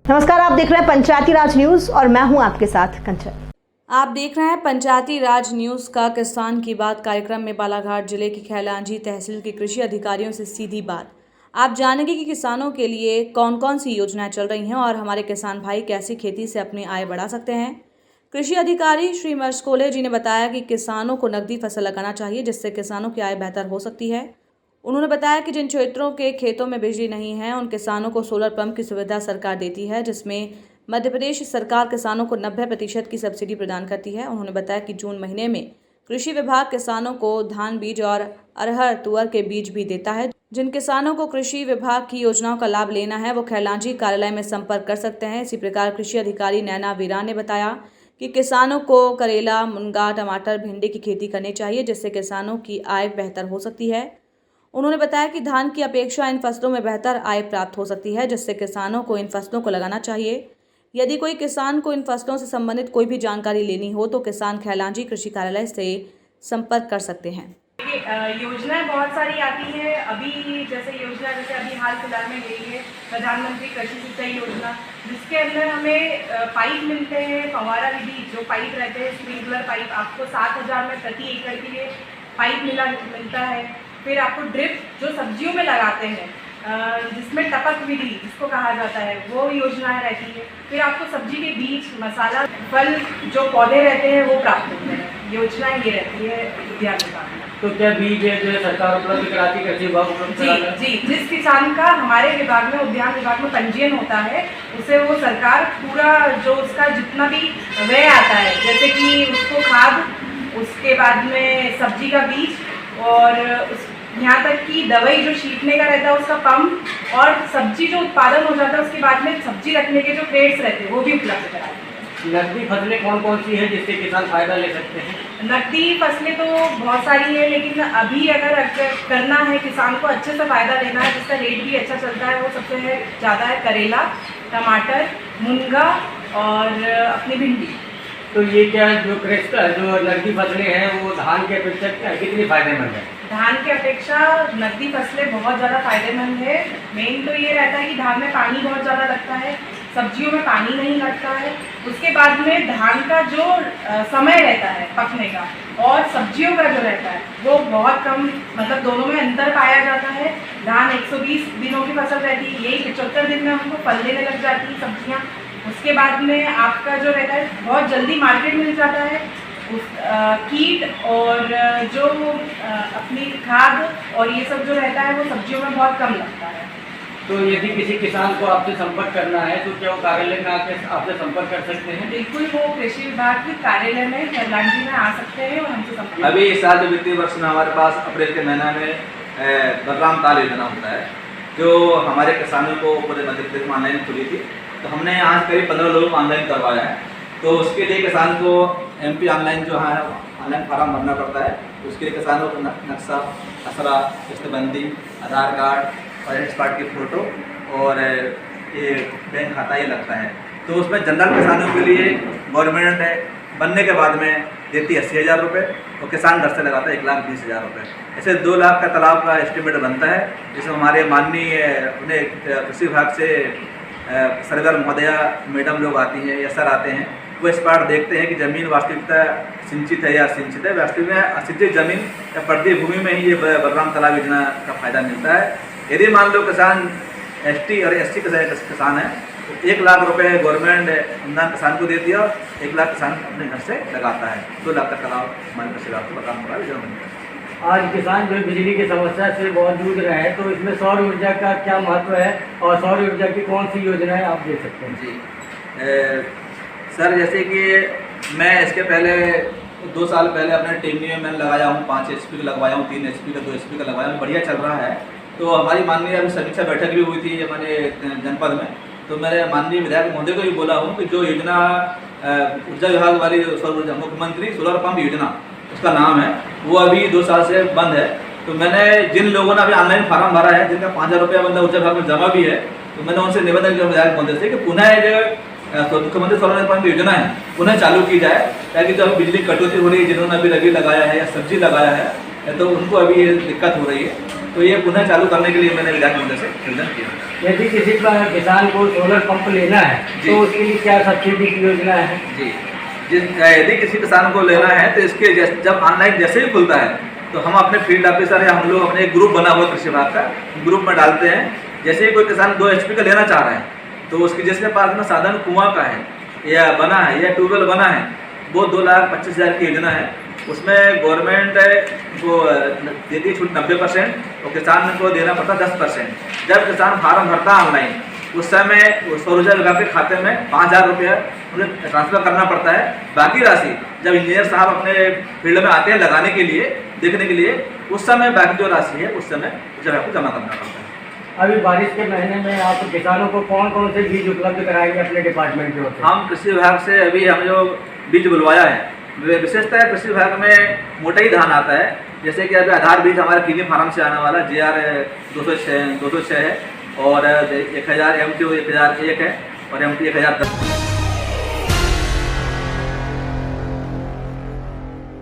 नमस्कार, आप देख रहे हैं पंचायती राज न्यूज और मैं हूं आपके साथ कंचन। आप देख रहे हैं पंचायती राज न्यूज का किसान की बात कार्यक्रम में बालाघाट जिले की खैलांजी तहसील के कृषि अधिकारियों से सीधी बात। आप जानेंगे कि किसानों के लिए कौन कौन सी योजनाएं चल रही हैं और हमारे किसान भाई कैसी खेती से अपनी आय बढ़ा सकते हैं। कृषि अधिकारी श्री मर्सकोले जी ने बताया कि किसानों को नकदी फसल लगाना चाहिए, जिससे किसानों की आय बेहतर हो सकती है। उन्होंने बताया कि जिन क्षेत्रों के खेतों में बिजली नहीं है उन किसानों को सोलर पंप की सुविधा सरकार देती है, जिसमें मध्य प्रदेश सरकार किसानों को 90% की सब्सिडी प्रदान करती है। उन्होंने बताया कि जून महीने में कृषि विभाग किसानों को धान बीज और अरहर तुअर के बीज भी देता है। जिन किसानों को कृषि विभाग की योजनाओं का लाभ लेना है वो खैलांजी कार्यालय में संपर्क कर सकते हैं। इसी प्रकार कृषि अधिकारी नैना वीरा ने बताया कि किसानों को करेला, मुनगा, टमाटर, भिंडी की खेती करनी चाहिए, जिससे किसानों की आय बेहतर हो सकती है। उन्होंने बताया कि धान की अपेक्षा इन फसलों में बेहतर आय प्राप्त हो सकती है, जिससे किसानों को इन फसलों को लगाना चाहिए। यदि कोई किसान को इन फसलों से संबंधित कोई भी जानकारी लेनी हो तो किसान खैलांजी कृषि कार्यालय से संपर्क कर सकते हैं। योजनाएं बहुत सारी आती है। अभी जैसे अभी हाल फिलहाल में गई है प्रधानमंत्री कृषि सिंचाई योजना, जिसके अंदर हमें पाइप मिलते हैं, फव्वारा विधि जो पाइप रहते हैं, स्प्रिंकलर पाइप आपको 7,000 में प्रति एकड़ के लिए पाइप मिलता है। फिर आपको ड्रिप जो सब्जियों में लगाते हैं, जिसमें टपक विधि जिसको कहा जाता है, वो योजनाएं रहती है। फिर आपको सब्जी के बीज, मसाला, फल जो पौधे रहते हैं वो प्राप्त होते हैं। योजनाएं ये रहती है उद्यान विभाग में। तो क्या बीज है जो सरकार उपलब्ध कराती है, कृषि विभाग उपलब्ध कराता है? जी, जिस किसान का हमारे विभाग में, उद्यान विभाग में पंजीयन होता है, उसे वो सरकार पूरा जो उसका जितना भी व्यय आता है, जैसे कि उसको खाद, उसके बाद में सब्जी का बीज और यहाँ तक कि दवाई जो छींटने का रहता है उसका पंप और सब्जी जो उत्पादन हो जाता है उसके बाद में सब्जी रखने के जो क्रेट्स रहते हैं वो भी उपलब्ध कराते हैं। नकदी फसलें कौन कौन सी है जिससे किसान फायदा ले सकते हैं? नकदी फसलें तो बहुत सारी है, लेकिन अभी अगर करना है किसान को अच्छे से फायदा लेना है, जिसका रेट भी अच्छा चलता है, वो सबसे ज़्यादा है करेला, टमाटर, मुनगा और अपनी भिंडी। तो ये क्या जो नकदी फसलें हैं वो धान के अपेक्षा कितनी फायदेमंद है? धान की अपेक्षा नकदी फसलें बहुत ज़्यादा फायदेमंद है। मेन तो ये रहता है कि धान में पानी बहुत ज़्यादा लगता है, सब्जियों में पानी नहीं लगता है। उसके बाद में धान का जो समय रहता है पकने का और सब्जियों का जो रहता है वो बहुत कम, मतलब दोनों में अंतर पाया जाता है। धान 120 दिनों की फसल रहती है, यही 75 दिन में हमको फल देने लग जाती है सब्जियाँ। उसके बाद में आपका जो रहता है बहुत जल्दी मार्केट मिल जाता है। कीट और जो अपनी खाद और ये सब जो रहता है वो सब्जियों में बहुत कम लगता है। तो यदि किसी किसान को आपसे संपर्क करना है तो क्या वो कार्यालय में आके आपसे संपर्क कर सकते हैं? बिल्कुल, वो कृषि विभाग के कार्यालय में खैलांजी में आ सकते हैं और हमसे संपर्क। अभी इस साल जो वित्तीय वर्ष में हमारे पास अप्रैल के महीना में बलराम ताल योजना होता है, जो हमारे किसानों को पूरे मध्य प्रदेश में ऑनलाइन खुली थी। तो हमने यहाँ करीब 15 लोगों को ऑनलाइन करवाया है। तो उसके लिए किसान को MP ऑनलाइन जो है ऑनलाइन फार्म भरना पड़ता है। उसके लिए किसानों को नक्शा, खसरा, किस्तबंदी, आधार कार्ड, पेरेंट्स कार्ड की फ़ोटो और ये बैंक खाता ये लगता है। तो उसमें जनरल किसानों के लिए गवर्नमेंट बनने के बाद में देती 80,000 रुपये और किसान घर से लगाता है 1,20,000 रुपये। ऐसे 2 लाख का तालाब का एस्टिमेट बनता है, जिसमें हमारे माननीय अपने कृषि विभाग से सरगर महोदया मैडम लोग आती हैं या सर आते हैं। वो स्पॉट देखते हैं कि ज़मीन वास्तविकता सिंचित है या असिंचित है। वास्तविक में असिंचित ज़मीन या पर्दी भूमि में ही ये बलराम तालाब योजना का फायदा मिलता है। यदि मान लो किसान ST और SC किसान है तो 1 लाख रुपये गवर्नमेंट अनुदान किसान को देती है और 1 लाख किसान अपने घर से लगाता है। 2 लाख का तालाब हमारे कृषि विभाग को बलराम तालाब योजना बनता है। आज किसान जो बिजली की समस्या से बहुत जूझ रहे हैं, तो इसमें सौर ऊर्जा का क्या महत्व है और सौर ऊर्जा की कौन सी योजनाएं आप दे सकते हैं? जी सर, जैसे कि मैं इसके पहले 2 साल पहले अपने टेमनी में मैंने लगाया हूँ, 5 HP का लगवाया हूँ, 3 HP का, 2 HP का लगवाया हूँ, बढ़िया चल रहा है। तो हमारी माननीय अभी समीक्षा बैठक भी हुई थी हमारे जनपद में। तो मैंने माननीय विधायक महोदय को भी बोला हूँ कि जो योजना ऊर्जा विभाग वाली सौर ऊर्जा मुख्यमंत्री सोलर पंप योजना उसका नाम है, वो अभी 2 साल से बंद है। तो मैंने जिन लोगों ने अभी ऑनलाइन फार्म भरा है, जिनका 5,000 रुपया मतलब ऊर्जा विभाग में जमा भी है, तो मैंने उनसे निवेदन किया विधायक महोदय से कि पुनः जो मुख्यमंत्री सोलर पंप योजना है पुनः चालू की जाए, ताकि जो अभी बिजली कटौती हो रही है, जिन्होंने अभी रबी लगाया है या सब्जी लगाया है, तो उनको अभी ये दिक्कत हो रही है। तो ये पुनः चालू करने के लिए मैंने विधायक मंडल से निवेदन किया। यदि किसी किसान को सोलर पंप लेना है जी। तो उसके लिए क्या सब्सिडी की योजना है? जी, यदि किसी किसान को लेना है तो इसके जब ऑनलाइन जैसे ही खुलता है तो हम अपने फील्ड ऑफिसर या हम लोग अपने एक ग्रुप बना हुआ कृषि विभाग का ग्रुप में डालते हैं। जैसे ही कोई किसान 2 HP का लेना चाह रहा है तो उसकी जिसके पास में साधन कुआं का है या बना है या ट्यूबवेल बना है वो 2,25,000 की योजना है। उसमें गवर्नमेंट वो देती है छूट 90% और किसान को देना पड़ता 10%। जब किसान फार्म भरता है ऑनलाइन उस समय सौर ऊर्जा विभाग के खाते में 5,000 रुपया उन्हें ट्रांसफर करना पड़ता है। बाकी राशि जब इंजीनियर साहब अपने फील्ड में आते हैं लगाने के लिए देखने के लिए उस समय बाकी जो राशि है उस समय ऊर्जा विभाग को जमा करना पड़ता है। अभी बारिश के महीने में आप किसानों को कौन कौन से बीज उपलब्ध कराएंगे अपने डिपार्टमेंट के होते? हम कृषि विभाग से अभी हम जो बीज बुलवाया है विशेषतः कृषि विभाग में मोटाई धान आता है। जैसे कि अभी आधार बीज हमारे कीनी फार्म से आने वाला JR 206 है और 1000 MT 1001 है और MT 1010।